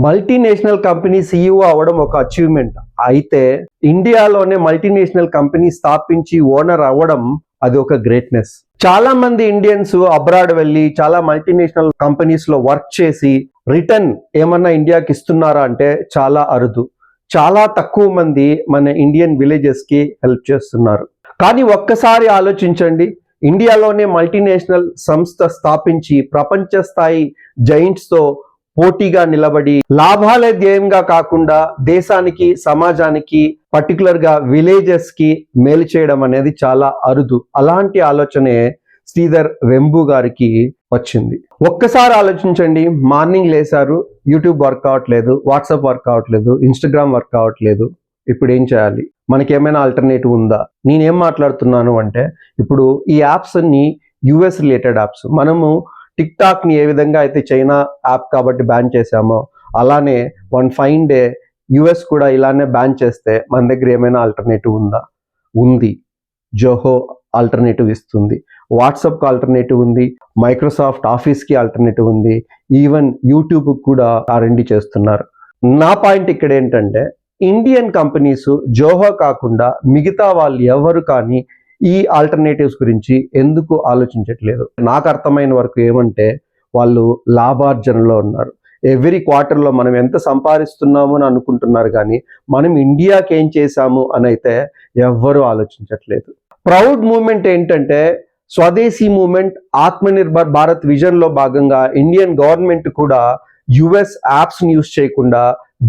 Multinational company CEO అవ్వడం ఒక achievement అయితే ఇండియాలోనే మల్టీనేషనల్ కంపెనీ స్థాపించి ఓనర్ అవ్వడం అది ఒక గ్రేట్నెస్. చాలా మంది ఇండియన్స్ అబ్రాడ్ వెళ్ళి చాలా మల్టీనేషనల్ కంపెనీస్ లో వర్క్ చేసి రిటర్న్ ఏమన్నా ఇండియాకి ఇస్తున్నారా అంటే చాలా అరుదు. చాలా తక్కువ మంది మన ఇండియన్ విలేజెస్ కి హెల్ప్ చేస్తున్నారు. కానీ ఒక్కసారి ఆలోచించండి, ఇండియాలోనే మల్టీనేషనల్ సంస్థ స్థాపించి ప్రపంచ స్థాయి జైంట్స్ తో పోటీగా నిలబడి లాభాలే ధ్యేయంగా కాకుండా దేశానికి, సమాజానికి, పర్టికులర్ గా విలేజెస్ కి మేలు చేయడం అనేది చాలా అరుదు. అలాంటి ఆలోచనే శ్రీధర్ వెంబు గారికి వచ్చింది. ఒక్కసారి ఆలోచించండి, మార్నింగ్ లేసారు, యూట్యూబ్ వర్క్ అవ్వట్లేదు, వాట్సాప్ వర్క్ అవ్వట్లేదు, ఇన్స్టాగ్రామ్ వర్క్ అవ్వట్లేదు, ఇప్పుడు ఏం చేయాలి? మనకేమైనా ఆల్టర్నేటివ్ ఉందా? నేనేం మాట్లాడుతున్నాను అంటే, ఇప్పుడు ఈ యాప్స్ అన్ని యుఎస్ రిలేటెడ్ యాప్స్. మనము టిక్ టాక్ ని ఏ విధంగా అయితే చైనా యాప్ కాబట్టి బ్యాన్ చేశామో, అలానే వన్ ఫైన్ డే యుఎస్ కూడా ఇలానే బ్యాన్ చేస్తే మన దగ్గర ఏమైనా ఆల్టర్నేటివ్ ఉందా? ఉంది. జోహో ఆల్టర్నేటివ్ ఇస్తుంది, వాట్సాప్కి ఆల్టర్నేటివ్ ఉంది, మైక్రోసాఫ్ట్ ఆఫీస్కి ఆల్టర్నేటివ్ ఉంది, ఈవెన్ యూట్యూబ్ కూడా R&D చేస్తున్నారు. నా పాయింట్ ఇక్కడ ఏంటంటే, ఇండియన్ కంపెనీస్ జోహో కాకుండా మిగతా వాళ్ళు ఎవరు కానీ ఈ ఆల్టర్నేటివ్స్ గురించి ఎందుకు ఆలోచించట్లేదు? నాకు అర్థమైన వరకు ఏమంటే, వాళ్ళు లాభార్జనలో ఉన్నారు. ఎవ్రీ క్వార్టర్లో మనం ఎంత సంపాదిస్తున్నాము అని అనుకుంటున్నారు, కానీ మనం ఇండియాకి ఏం చేశాము అని అయితే ఎవ్వరూ ఆలోచించట్లేదు. ప్రౌడ్ మూమెంట్ ఏంటంటే, స్వదేశీ మూమెంట్, ఆత్మనిర్భర్ భారత్ విజన్ లో భాగంగా ఇండియన్ గవర్నమెంట్ కూడా యుఎస్ యాప్స్ ని యూజ్ చేయకుండా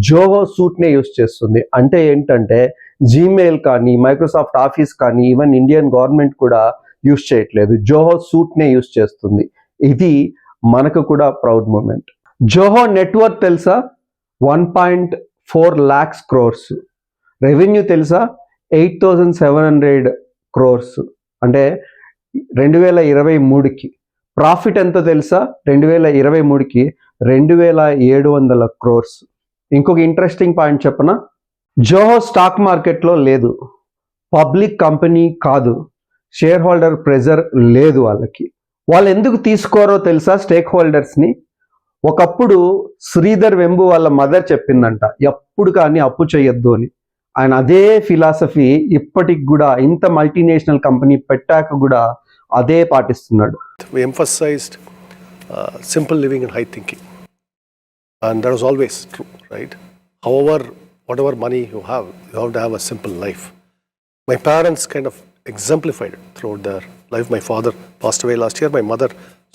జోహో సూట్ నే యూజ్ చేస్తుంది. అంటే ఏంటంటే, జీమెయిల్ కానీ, మైక్రోసాఫ్ట్ ఆఫీస్ కానీ, ఈవెన్ ఇండియన్ గవర్నమెంట్ కూడా యూజ్ చేయట్లేదు, జోహో సూట్ నే యూజ్ చేస్తుంది. ఇది మనకు కూడా ప్రౌడ్ మూమెంట్. జోహో నెట్వర్క్ తెలుసా? 1.4 lakhs crores. రెవెన్యూ తెలుసా? 8,700 crores. అంటే 2023కి ప్రాఫిట్ ఎంతో తెలుసా? 2023కి 2,700 crores. ఇంకొక ఇంట్రెస్టింగ్ పాయింట్ చెప్పనా? జోహో స్టాక్ మార్కెట్లో లేదు, పబ్లిక్ కంపెనీ కాదు, షేర్ హోల్డర్ ప్రెజర్ లేదు వాళ్ళకి. వాళ్ళు ఎందుకు తీసుకోరో తెలుసా స్టేక్ హోల్డర్స్ని? ఒకప్పుడు శ్రీధర్ వెంబు వాళ్ళ మదర్ చెప్పిందంట, ఎప్పుడు కానీ అప్పు చేయొద్దు అని. ఆయన అదే ఫిలాసఫీ ఇప్పటికి కూడా ఇంత మల్టీనేషనల్ కంపెనీ పెట్టాక కూడా అదే పాటిస్తున్నాడు. We emphasized simple living and high thinking, and that was always true, right? However, whatever money you have to have a simple life. My parents kind of exemplified it throughout their life. My father passed away last year. My mother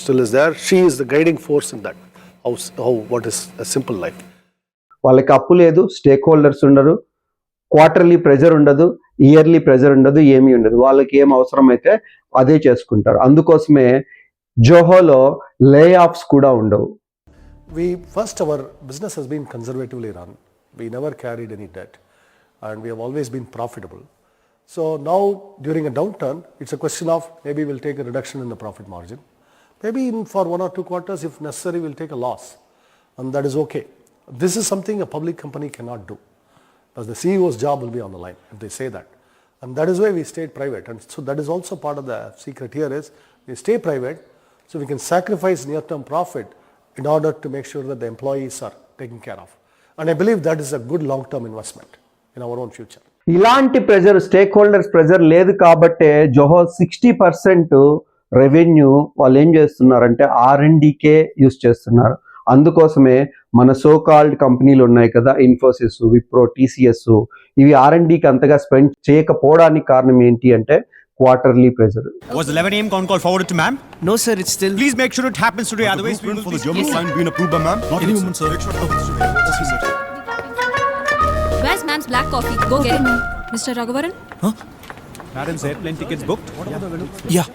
still is there. She is the guiding force in that. What is a simple life? వాళ్ళకి అప్పు లేదు, stake holders ఉండరు, quarterly pressure ఉండదు, yearly pressure ఉండదు, ఏమీ ఉండదు. వాళ్ళకి ఏం అవసరం అయితే అదే చేసుకుంటారు. అందుకోసమే జోహోలో లే ఆఫ్స్ కూడా ఉండవు. Our business has been conservatively run. We never carried any debt, and we have always been profitable. So now during a downturn, it's a question of maybe we'll take a reduction in the profit margin. Maybe for 1 or 2 quarters, if necessary, we'll take a loss, and that is okay. This is something a public company cannot do, because the CEO's job will be on the line if they say that. And that is why we stayed private. And so that is also part of the secret here is we stay private so we can sacrifice near-term profit in order to make sure that the employees are taken care of. And I believe that is a good long-term investment in our own future. ఇలాంటి pressure, stake holders pressure లేదు కాబట్టే Zoho 60% revenue వాళ్ళు ఏం చేస్తున్నారంటే R&Dకే use చేస్తున్నారు. అందుకోసమే మన so called కంపెనీలు ఉన్నాయి కదా, ఇన్ఫోసిస్, విప్రో, TCS, ఇవి R&Dకి అంతగా స్పెండ్ చేయకపోవడానికి కారణం ఏంటి అంటే quarterly pressure. Was the 11 AM con call forwarded to ma'am? No sir, it's still... Please make sure it happens today, otherwise we will... For the German client being approved by ma'am? Not any moment, sir. Where's ma'am's black coffee? Go get it. Mr. Raghuvaran? Huh? Madam's airplane tickets booked? Yeah.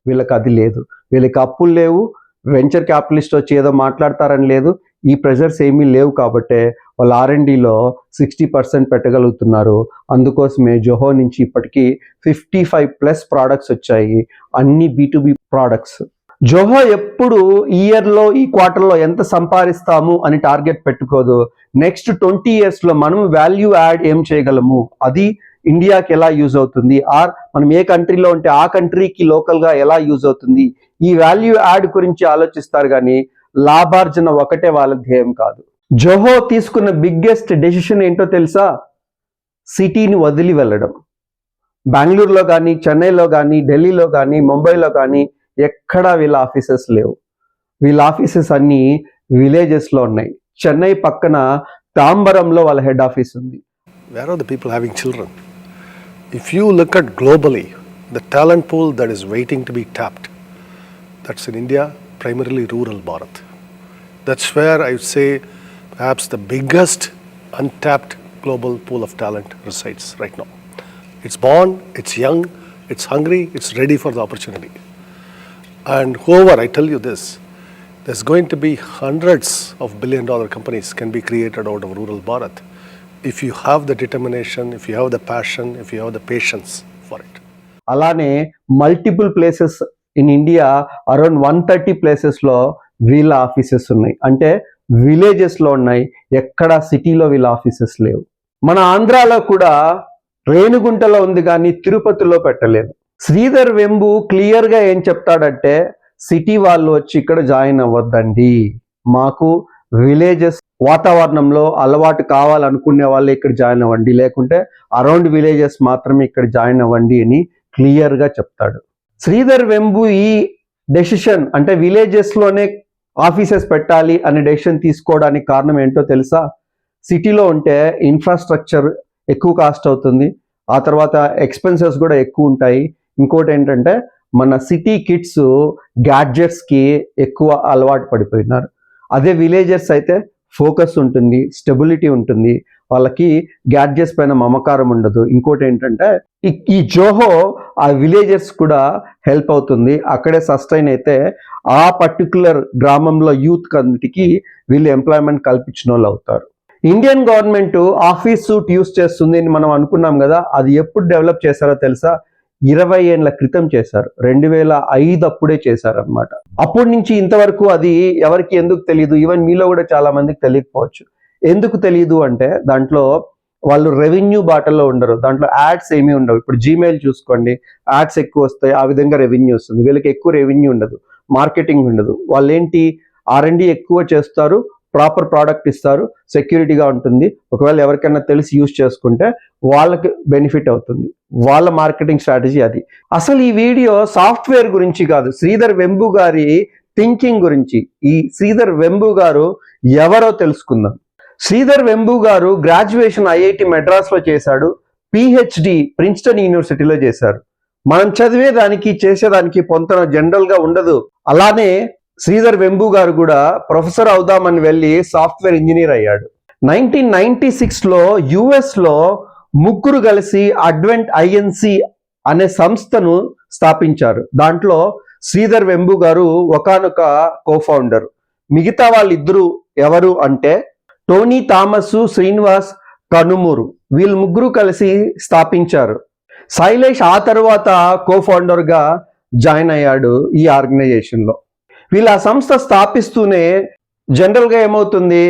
వీళ్ళకి అది లేదు, వీళ్ళకి అప్పులు లేవు, venture capitalist వచ్చి ఏదో మాట్లాడతారని లేదు, ఈ ప్రెజర్స్ ఏమీ లేవు కాబట్టే వాళ్ళు R&Dలో 60% పెట్టగలుగుతున్నారు. అందుకోసమే జోహో నుంచి ఇప్పటికీ 55+ ప్రోడక్ట్స్ వచ్చాయి, అన్ని B2B ప్రోడక్ట్స్. జోహో ఎప్పుడు ఇయర్లో, ఈ క్వార్టర్లో ఎంత సంపాదిస్తాము అని టార్గెట్ పెట్టుకోదు. నెక్స్ట్ 20 yearsలో మనం వాల్యూ యాడ్ ఏం చేయగలము, అది ఇండియాకి ఎలా యూజ్ అవుతుంది, ఆర్ మనం ఏ కంట్రీలో ఉంటే ఆ కంట్రీకి లోకల్గా ఎలా యూజ్ అవుతుంది, ఈ వాల్యూ యాడ్ గురించి ఆలోచిస్తారు. కానీ లాభార్జన ఒకటే వాళ్ళ ధ్యేయం కాదు. జోహో తీసుకున్న బిగ్గెస్ట్ డెసిషన్ ఏంటో తెలుసా? సిటీని వదిలి వెళ్ళడం. బెంగళూరులో కానీ, చెన్నైలో కానీ, ఢిల్లీలో కానీ, ముంబైలో కానీ ఎక్కడా వీళ్ళ ఆఫీసెస్ లేవు. వీళ్ళ ఆఫీసెస్ అన్నీ విలేజెస్లో ఉన్నాయి. చెన్నై పక్కన తాంబరంలో వాళ్ళ హెడ్ ఆఫీస్ ఉంది. Where are the people having children? If you look at globally, the talent pool that is waiting to be tapped, that's in India, primarily rural Bharat. That's where I would say perhaps the biggest untapped global pool of talent resides right now. It's born, it's young, it's hungry, it's ready for the opportunity. And whoever, I tell you this, there's going to be hundreds of billion-dollar companies can be created out of rural Bharat if you have the determination, if you have the passion, if you have the patience for it. అలానే multiple places in India around 130 ప్లేసెస్లో వీళ్ళ offices ఉన్నాయి. అంటే విలేజెస్లో ఉన్నాయి, ఎక్కడ సిటీలో వీళ్ళ ఆఫీసెస్ లేవు. మన ఆంధ్రాలో కూడా రేణిగుంటలో ఉంది కానీ తిరుపతిలో పెట్టలేదు. శ్రీధర్ వెంబు క్లియర్గా ఏం చెప్తాడంటే, సిటీ వాళ్ళు వచ్చి ఇక్కడ జాయిన్ అవ్వద్దండి, మాకు విలేజెస్ వాతావరణంలో అలవాటు కావాలనుకునే వాళ్ళే ఇక్కడ జాయిన్ అవ్వండి, లేకుంటే అరౌండ్ విలేజెస్ మాత్రమే ఇక్కడ జాయిన్ అవ్వండి అని క్లియర్గా చెప్తాడు. శ్రీధర్ వెంబు ఈ డెసిషన్ అంటే విలేజెస్లోనే ఆఫీసెస్ పెట్టాలి అనే డెసిషన్ తీసుకోవడానికి కారణం ఏంటో తెలుసా? సిటీలో ఉంటే ఇన్ఫ్రాస్ట్రక్చర్ ఎక్కువ కాస్ట్ అవుతుంది, ఆ తర్వాత ఎక్స్పెన్సెస్ కూడా ఎక్కువ ఉంటాయి. ఇంకోటి ఏంటంటే మన సిటీ కిడ్స్ గ్యాడ్జెట్స్కి ఎక్కువ అలవాటు పడిపోయినారు. అదే విలేజెస్ అయితే ఫోకస్ ఉంటుంది, స్టెబిలిటీ ఉంటుంది, వాళ్ళకి గ్యాడ్జెట్స్ పైన మమకారం ఉండదు. ఇంకోటి ఏంటంటే ఈ జోహో ఆ విలేజెస్ కూడా హెల్ప్ అవుతుంది. అక్కడే సస్టైన్ అయితే ఆ పర్టికులర్ గ్రామంలో యూత్ కన్నిటికి వీళ్ళు ఎంప్లాయ్మెంట్ కల్పించిన వాళ్ళు అవుతారు. Indian government Office suite use చేస్తుంది అని మనం అనుకున్నాం కదా, అది ఎప్పుడు డెవలప్ చేశారో తెలుసా? 20 ఏళ్ల క్రితం చేశారు. 2005 అప్పుడే చేశారు అనమాట. అప్పటి నుంచి ఇంతవరకు అది ఎవరికి ఎందుకు తెలియదు, ఈవెన్ మీలో కూడా చాలా మందికి తెలియకపోవచ్చు. ఎందుకు తెలియదు అంటే దాంట్లో వాళ్ళు రెవెన్యూ బాటల్లో ఉండరు, దాంట్లో యాడ్స్ ఏమీ ఉండవు. ఇప్పుడు జీమెయిల్ చూసుకోండి, యాడ్స్ ఎక్కువ వస్తాయి, ఆ విధంగా రెవెన్యూ వస్తుంది. వీళ్ళకి ఎక్కువ రెవెన్యూ ఉండదు, మార్కెటింగ్ ఉండదు. వాళ్ళు ఏంటి R&D ఎక్కువ చేస్తారు, ప్రాపర్ ప్రోడక్ట్ ఇస్తారు, సెక్యూరిటీగా ఉంటుంది. ఒకవేళ ఎవరికైనా తెలిసి యూజ్ చేసుకుంటే వాళ్ళకి బెనిఫిట్ అవుతుంది. వాళ్ళ మార్కెటింగ్ స్ట్రాటజీ అది. అసలు ఈ వీడియో సాఫ్ట్వేర్ గురించి కాదు, శ్రీధర్ వెంబు గారి థింకింగ్ గురించి. ఈ శ్రీధర్ వెంబు గారు ఎవరో తెలుసుకుందాం. శ్రీధర్ వెంబు గారు గ్రాడ్యుయేషన్ IIT మెడ్రాస్లో చేశాడు, PhD ప్రిన్స్టన్ యూనివర్సిటీలో చేశారు. మనం చదివేదానికి చేసేదానికి పొంతన జనరల్గా ఉండదు. అలానే శ్రీధర్ వెంబు గారు కూడా ప్రొఫెసర్ అవుదామని వెళ్ళి సాఫ్ట్వేర్ ఇంజనీర్ అయ్యాడు. 1996లో US ముగ్గురు కలిసి అడ్వెంట్ INC అనే సంస్థను స్థాపించారు. దాంట్లో శ్రీధర్ వెంబు గారు ఒకానొక కోఫౌండర్. మిగతా వాళ్ళిద్దరూ ఎవరు అంటే టోనీ థామస్, శ్రీనివాస్ కనుమూరు. వీళ్ళు ముగ్గురు కలిసి స్థాపించారు. శైలేష్ ఆ తర్వాత కోఫౌండర్గా జాయిన్ అయ్యాడు ఈ ఆర్గనైజేషన్లో. వీళ్ళు ఆ సంస్థ స్థాపిస్తూనే జనరల్గా ఏమవుతుంది,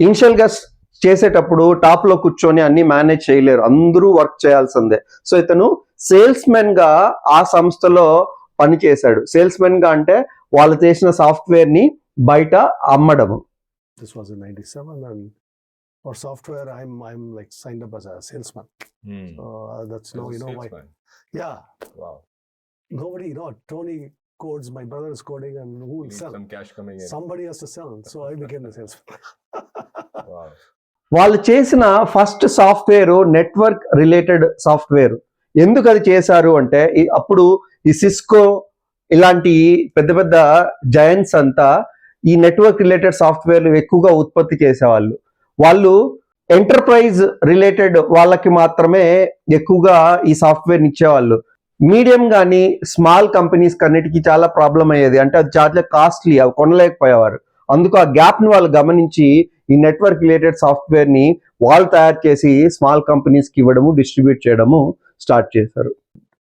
ఇనిషియల్గా చేసేటప్పుడు టాప్లో కూర్చొని అన్ని మేనేజ్ చేయలేరు, అందరూ వర్క్ చేయాల్సిందే. సో ఇతను సేల్స్మెన్గా ఆ సంస్థలో పనిచేశాడు. సేల్స్మెన్గా అంటే వాళ్ళు చేసిన సాఫ్ట్వేర్ని బయట అమ్మడము. This was in 97, and for software, I'm like signed up as a salesman. So that's now you know why. Yeah. Wow. Nobody, Tony codes, my brother is coding, and who will Need sell? some cash coming in. Somebody has to sell. So I became the salesman. Wow. వాళ్ళు చేసిన first software network related software. ఎందుకు అది చేశారు అంటే అప్పుడు ఈ Cisco ఇలాంటి పెద్ద పెద్ద జయంట్స్ అంతా ఈ నెట్వర్క్ రిలేటెడ్ సాఫ్ట్వేర్లు ఎక్కువగా ఉత్పత్తి చేసేవాళ్ళు. వాళ్ళు ఎంటర్ప్రైజ్ రిలేటెడ్ వాళ్ళకి మాత్రమే ఎక్కువగా ఈ సాఫ్ట్వేర్ని ఇచ్చేవాళ్ళు. మీడియం కానీ స్మాల్ కంపెనీస్ కన్నిటికీ చాలా ప్రాబ్లం అయ్యేది, అంటే అది చాలా కాస్ట్లీ, అవి కొనలేకపోయేవారు. అందుకు ఆ గ్యాప్ని వాళ్ళు గమనించి ఈ నెట్వర్క్ రిలేటెడ్ సాఫ్ట్వేర్ని వాళ్ళు తయారు చేసి స్మాల్ కంపెనీస్కి ఇవ్వడము, డిస్ట్రిబ్యూట్ చేయడము స్టార్ట్ చేశారు.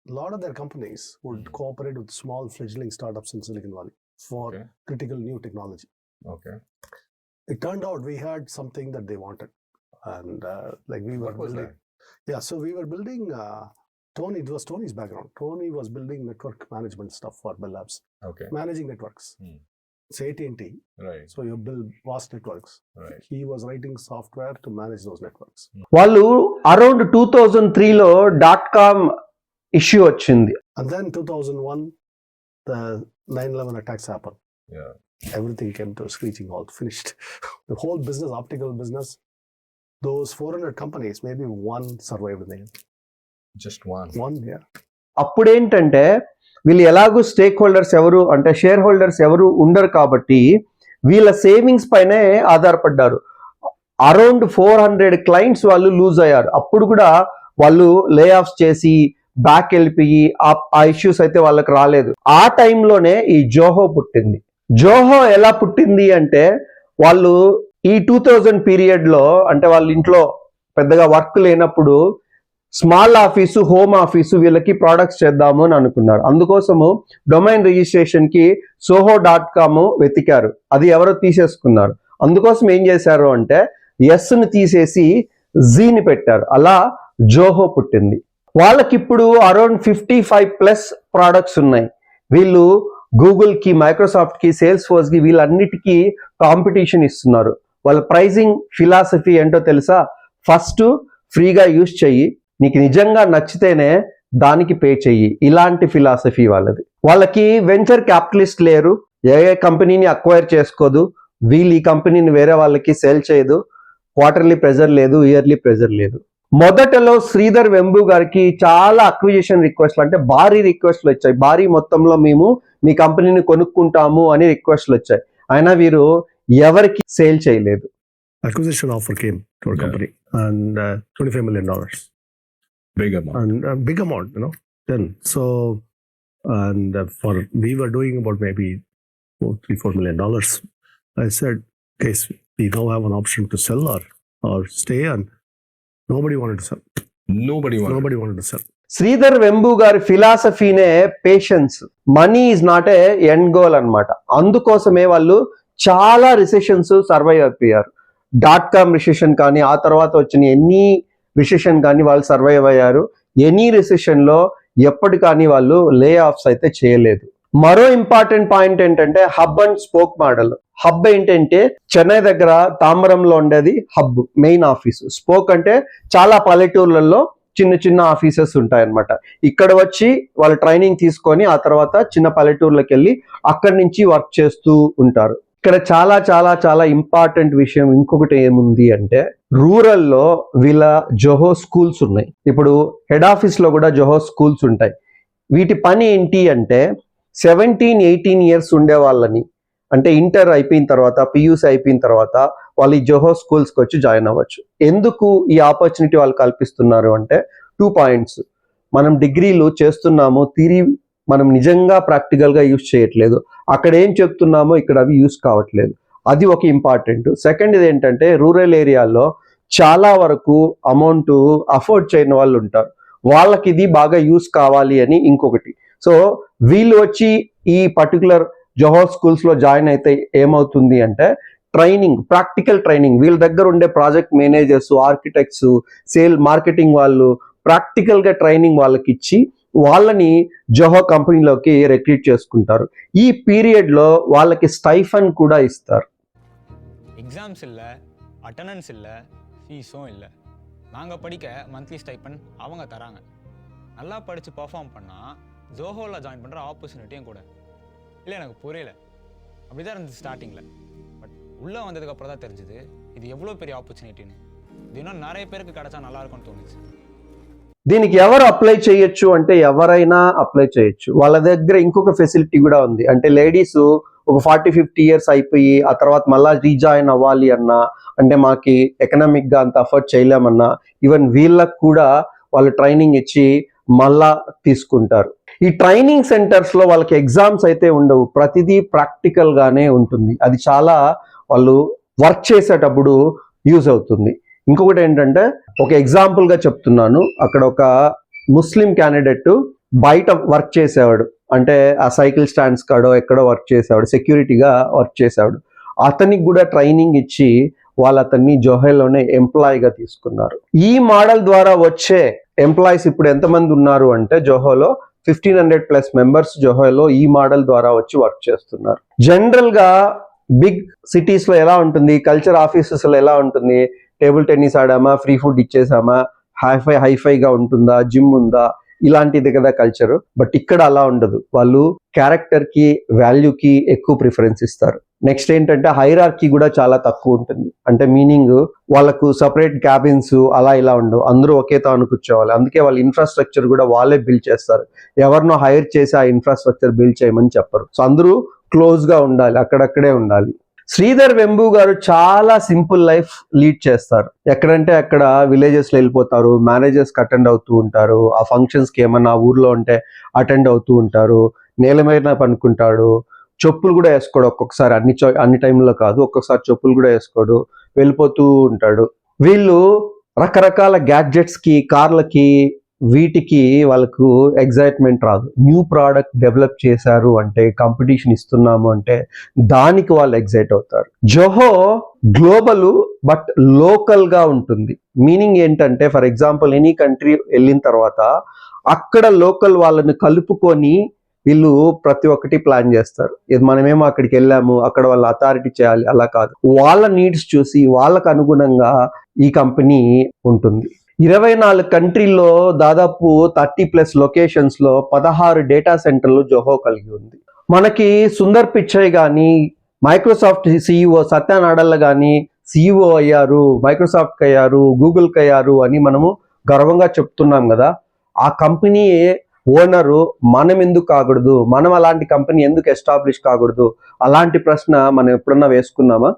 A lot of their companies would cooperate with small fledgling startups in Silicon Valley for Okay. critical new technology. Okay. It turned out we had something that they wanted, and like we were What was building. that? Yeah, so we were building. Tony, it was Tony's background. Tony was building network management stuff for Bell Labs, Okay. managing networks. It's AT&T. Right. So you build vast networks. Right. He was writing software to manage those networks. వాళ్ళు around 2003లో .com issue వచ్చింది. And then 2001, the 9/11 attacks happened. Yeah. Everything came to a screeching halt, finished. The whole business, optical business, those 400 companies, maybe one survived in the end. Just one. One, yeah. అప్పుడేంటంటే వీళ్ళు ఎలాగూ stake holders ఎవరు అంటే share holders ఎవరు ఉండరు కాబట్టి వీళ్ళ savings పైనే ఆధారపడ్డారు. అరౌండ్ 400 క్లయింట్స్ వాళ్ళు లూజ్ అయ్యారు. అప్పుడు కూడా వాళ్ళు లే ఆఫ్స్ చేసి బ్యాక్ వెళ్ళిపోయి ఆ ఇష్యూస్ అయితే వాళ్ళకి రాలేదు. ఆ టైంలోనే ఈ జోహో పుట్టింది. జోహో ఎలా పుట్టింది అంటే వాళ్ళు ఈ 2000 పీరియడ్ లో అంటే వాళ్ళ ఇంట్లో పెద్దగా వర్క్ లేనప్పుడు స్మాల్ ఆఫీసు, హోమ్ ఆఫీసు వీళ్ళకి ప్రోడక్ట్స్ చేద్దాము అని అనుకున్నారు. అందుకోసము డొమైన్ రిజిస్ట్రేషన్ కి soho.com వెతికారు. అది ఎవరో తీసేసుకున్నారు. అందుకోసం ఏం చేశారు అంటే ని తీసేసి జీని పెట్టారు. అలా జోహో పుట్టింది. వాళ్ళకి ఇప్పుడు అరౌండ్ 55+ ప్రోడక్ట్స్ ఉన్నాయి. వీళ్ళు గూగుల్ కి, మైక్రోసాఫ్ట్ కి, సేల్స్ ఫోర్స్ కి వీళ్ళన్నిటికీ కాంపిటీషన్ ఇస్తున్నారు. వాళ్ళ ప్రైజింగ్ ఫిలాసఫీ ఏంటో తెలుసా? ఫస్ట్ ఫ్రీగా యూజ్ చెయ్యి, నీకు నిజంగా నచ్చితేనే దానికి పే చెయ్యి. ఇలాంటి ఫిలాసఫీ వాళ్ళది. వాళ్ళకి వెంచర్ క్యాపిటలిస్ట్ లేరు. ఏ కంపెనీని అక్వైర్ చేసుకోదు. వీళ్ళు ఈ కంపెనీని వేరే వాళ్ళకి సేల్ చేయదు. క్వార్టర్లీ ప్రెజర్ లేదు, ఇయర్లీ ప్రెజర్ లేదు. మొదటలో శ్రీధర్ వెంబు గారికి చాలా అక్విజిషన్ రిక్వెస్ట్లు అంటే భారీ రిక్వెస్ట్లు వచ్చాయి. భారీ మొత్తంలో మేము మీ కంపెనీని కొనుక్కుంటాము అని రిక్వెస్ట్లు వచ్చాయి. అయినా వీరు ఎవరికి సేల్ చేయలేదు. Acquisition offer came to our Yeah. company and $25 million. Big amount. And a big amount, then. So, and we were doing about maybe $3-4 million. I said, okay, so we now have an option to sell or stay, and nobody wanted to sell. Nobody wanted. Nobody wanted to sell. Sridhar Vembu గారి ఫిలాసఫీనే patience. Money is not a end goal అన్నమాట. అందుకోసమే వాళ్ళు చాలా recessions survive అయిపోయారు. .com recession కానీ ఆ తర్వాత వచ్చిన ఎన్ని రిసెషన్ కానీ వాళ్ళు సర్వైవ్ అయ్యారు. ఎనీ రిసెషన్ లో ఎప్పటి కానీ వాళ్ళు లే ఆఫ్స్ అయితే చేయలేదు. మరో ఇంపార్టెంట్ పాయింట్ ఏంటంటే hub and spoke model. Hub ఏంటంటే చెన్నై దగ్గర తామరంలో ఉండేది హబ్, మెయిన్ ఆఫీసు. స్పోక్ అంటే చాలా పల్లెటూర్లలో చిన్న చిన్న ఆఫీసెస్ ఉంటాయన్నమాట. ఇక్కడ వచ్చి వాళ్ళు ట్రైనింగ్ తీసుకొని ఆ తర్వాత చిన్న పల్లెటూర్లకు వెళ్ళి అక్కడి నుంచి వర్క్ చేస్తూ ఉంటారు. ఇక్కడ చాలా చాలా చాలా ఇంపార్టెంట్ విషయం ఇంకొకటి ఏముంది అంటే రూరల్లో వీళ్ళ జోహో స్కూల్స్ ఉన్నాయి. ఇప్పుడు హెడ్ ఆఫీస్ లో కూడా జోహో స్కూల్స్ ఉంటాయి. వీటి పని ఏంటి అంటే 17-18 ఇయర్స్ ఉండే వాళ్ళని అంటే ఇంటర్ అయిపోయిన తర్వాత, పియూసీ అయిపోయిన తర్వాత వాళ్ళు ఈ జోహో స్కూల్స్కి వచ్చి జాయిన్ అవ్వచ్చు. ఎందుకు ఈ ఆపర్చునిటీ వాళ్ళు కల్పిస్తున్నారు అంటే 2 పాయింట్స్. మనం డిగ్రీలు చేస్తున్నాము, థియరీ మనం నిజంగా ప్రాక్టికల్గా యూజ్ చేయట్లేదు. అక్కడ ఏం చెప్తున్నామో ఇక్కడ అవి యూజ్ కావట్లేదు. అది ఒక ఇంపార్టెంట్. సెకండ్ ఇది ఏంటంటే రూరల్ ఏరియాలో చాలా వరకు అమౌంట్ అఫోర్డ్ చేయని వాళ్ళు ఉంటారు. వాళ్ళకి ఇది బాగా యూజ్ కావాలి అని ఇంకొకటి. సో వీళ్ళు వచ్చి ఈ పర్టికులర్ జోహో స్కూల్స్ లో జాయిన్ అయితే ఏమవుతుంది అంటే ట్రైనింగ్, ప్రాక్టికల్ ట్రైనింగ్, వీళ్ళ దగ్గర ఉండే project managers, architects, sale marketing వాళ్ళు ప్రాక్టికల్ గా ట్రైనింగ్ వాళ్ళకి ఇచ్చి వాళ్ళని జోహో కంపెనీలోకి రిక్రూట్ చేసుకుంటారు. ఈ పీరియడ్ లో వాళ్ళకి స్టైఫన్ కూడా ఇస్తారు. எக்ஸாம்ஸ் இல்லை, அட்டண்டன்ஸ் இல்லை, ஃபீஸும் இல்லை. நாங்கள் படிக்க மந்த்லி ஸ்டைப்பன் அவங்க தராங்க. நல்லா படித்து பர்ஃபார்ம் பண்ணால் ஜோஹோவில் ஜாயின் பண்ணுற ஆப்பர்ச்சுனிட்டியும் கூட. இல்லை எனக்கு புரியல. அப்படி தான் இருந்துச்சு ஸ்டார்டிங்கில். பட் உள்ளே வந்ததுக்கப்புறம் தான் தெரிஞ்சுது இது எவ்வளோ பெரிய ஆப்பர்ச்சுனிட்டின்னு. இது இன்னும் நிறைய பேருக்கு கிடச்சா நல்லாயிருக்கும்னு தோணுச்சு. దీనికి ఎవరు అప్లై చేయొచ్చు అంటే ఎవరైనా అప్లై చేయొచ్చు. వాళ్ళ దగ్గర ఇంకొక ఫెసిలిటీ కూడా ఉంది. అంటే లేడీస్ ఒక 40-50 ఇయర్స్ అయిపోయి ఆ తర్వాత మళ్ళా రీజాయిన్ అవ్వాలి అన్నా, అంటే మాకి ఎకనామిక్ గా అంత అఫోర్డ్ చేయలేమన్నా ఈవెన్ వీళ్ళకు కూడా వాళ్ళు ట్రైనింగ్ ఇచ్చి మళ్ళా తీసుకుంటారు. ఈ ట్రైనింగ్ సెంటర్స్ లో వాళ్ళకి ఎగ్జామ్స్ అయితే ఉండవు, ప్రతిదీ ప్రాక్టికల్ గానే ఉంటుంది. అది చాలా వాళ్ళు వర్క్ చేసేటప్పుడు యూజ్ అవుతుంది. ఇంకొకటి ఏంటంటే ఒక ఎగ్జాంపుల్ గా చెప్తున్నాను. అక్కడ ఒక ముస్లిం క్యాండిడేట్ బయట వర్క్ చేసేవాడు, అంటే ఆ సైకిల్ స్టాండ్స్ కాడో ఎక్కడో వర్క్ చేసేవాడు, సెక్యూరిటీగా వర్క్ చేసేవాడు. అతనికి కూడా ట్రైనింగ్ ఇచ్చి వాళ్ళు అతన్ని జోహోలోనే ఎంప్లాయీగా తీసుకున్నారు. ఈ మోడల్ ద్వారా వచ్చే ఎంప్లాయీస్ ఇప్పుడు ఎంతమంది ఉన్నారు అంటే జోహోలో 1500+ మెంబర్స్ జోహోలో ఈ మోడల్ ద్వారా వచ్చి వర్క్ చేస్తున్నారు. జనరల్ గా బిగ్ సిటీస్ లో ఎలా ఉంటుంది, కల్చర్ ఆఫీసెస్ లో ఎలా ఉంటుంది, టేబుల్ టెన్నిస్ ఆడామా, ఫ్రీ ఫుడ్ ఇచ్చేసామా, హైఫైగా ఉంటుందా, జిమ్ ఉందా, ఇలాంటిది కదా కల్చర్. బట్ ఇక్కడ అలా ఉండదు. వాళ్ళు క్యారెక్టర్ కి, వాల్యూకి ఎక్కువ ప్రిఫరెన్స్ ఇస్తారు. నెక్స్ట్ ఏంటంటే హైరార్కీ కూడా చాలా తక్కువ ఉంటుంది. అంటే మీనింగ్ వాళ్ళకు సపరేట్ క్యాబిన్స్ అలా ఇలా ఉండవు, అందరూ ఒకే తాను కూర్చోవాలి. అందుకే వాళ్ళ ఇన్ఫ్రాస్ట్రక్చర్ కూడా వాళ్ళే బిల్డ్ చేస్తారు. ఎవరినో హైర్ చేసి ఆ ఇన్ఫ్రాస్ట్రక్చర్ బిల్డ్ చేయమని చెప్పరు. సో అందరూ క్లోజ్ గా ఉండాలి, అక్కడక్కడే ఉండాలి. శ్రీధర్ వెంబు గారు చాలా సింపుల్ లైఫ్ లీడ్ చేస్తారు. ఎక్కడంటే అక్కడ విలేజెస్ లో వెళ్ళిపోతారు, మ్యారేజెస్ కి అటెండ్ అవుతూ ఉంటారు, ఆ ఫంక్షన్స్ కి ఏమన్నా ఊర్లో ఉంటే అటెండ్ అవుతూ ఉంటారు, నేల మీద పనుకుంటాడు, చెప్పులు కూడా వేసుకోడు ఒక్కొక్కసారి, అన్ని టైంలో కాదు, ఒక్కొక్కసారి చెప్పులు కూడా వేసుకోడు, వెళ్ళిపోతూ ఉంటాడు. వీళ్ళు రకరకాల గ్యాడ్జెట్స్ కి, కార్లకి, వీటికి వాళ్ళకు ఎగ్జైట్మెంట్ రాదు. న్యూ ప్రోడక్ట్ డెవలప్ చేశారు అంటే, కాంపిటీషన్ ఇస్తున్నాము అంటే దానికి వాళ్ళు ఎగ్జైట్ అవుతారు. జోహో గ్లోబల్ బట్ లోకల్ గా ఉంటుంది. మీనింగ్ ఏంటంటే, ఫర్ ఎగ్జాంపుల్ ఎనీ కంట్రీ వెళ్ళిన తర్వాత అక్కడ లోకల్ వాళ్ళని కలుపుకొని వీళ్ళు ప్రతి ఒక్కటి ప్లాన్ చేస్తారు. ఇది మనమేమో అక్కడికి వెళ్ళాము, అక్కడ వాళ్ళ అథారిటీ చేయాలి, అలా కాదు. వాళ్ళ నీడ్స్ చూసి వాళ్ళకు అనుగుణంగా ఈ కంపెనీ ఉంటుంది. 24 కంట్రీల్లో దాదాపు 30+ లొకేషన్స్ లో 16 డేటా సెంటర్లు జోహో కలిగి ఉంది. మనకి సుందర్ పిచ్చయ్ కానీ, మైక్రోసాఫ్ట్ సిఇఓ సత్య నాడెల్ల కానీ సిఇఓ అయ్యారు, మైక్రోసాఫ్ట్ అయ్యారు, గూగుల్కి అయ్యారు అని మనము గర్వంగా చెప్తున్నాం కదా. ఆ కంపెనీ ఓనరు మనం ఎందుకు కాకూడదు, మనం అలాంటి కంపెనీ ఎందుకు ఎస్టాబ్లిష్ కాకూడదు, అలాంటి ప్రశ్న మనం ఎప్పుడన్నా వేసుకున్నామా?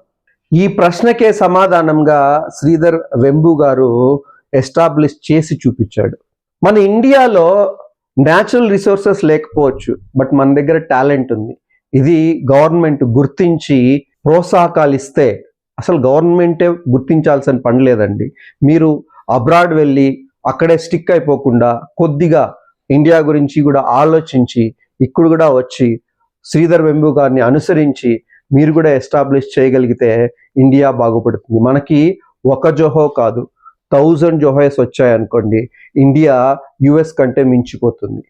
ఈ ప్రశ్నకే సమాధానంగా శ్రీధర్ వెంబు గారు ఎస్టాబ్లిష్ చేసి చూపించాడు. మన ఇండియాలో న్యాచురల్ రిసోర్సెస్ లేకపోవచ్చు, బట్ మన దగ్గర టాలెంట్ ఉంది. ఇది గవర్నమెంట్ గుర్తించి ప్రోత్సాహకాలు ఇస్తే, అసలు గవర్నమెంటే గుర్తించాల్సిన పని లేదండి. మీరు అబ్రాడ్ వెళ్ళి అక్కడే స్టిక్ అయిపోకుండా కొద్దిగా ఇండియా గురించి కూడా ఆలోచించి ఇక్కడ కూడా వచ్చి శ్రీధర్ వెంబు గారిని అనుసరించి మీరు కూడా ఎస్టాబ్లిష్ చేయగలిగితే ఇండియా బాగుపడుతుంది. మనకి ఒక జోహో కాదు, 1000 జోహోస్ వచ్చాయనుకోండి, ఇండియా US కంటే మించిపోతుంది.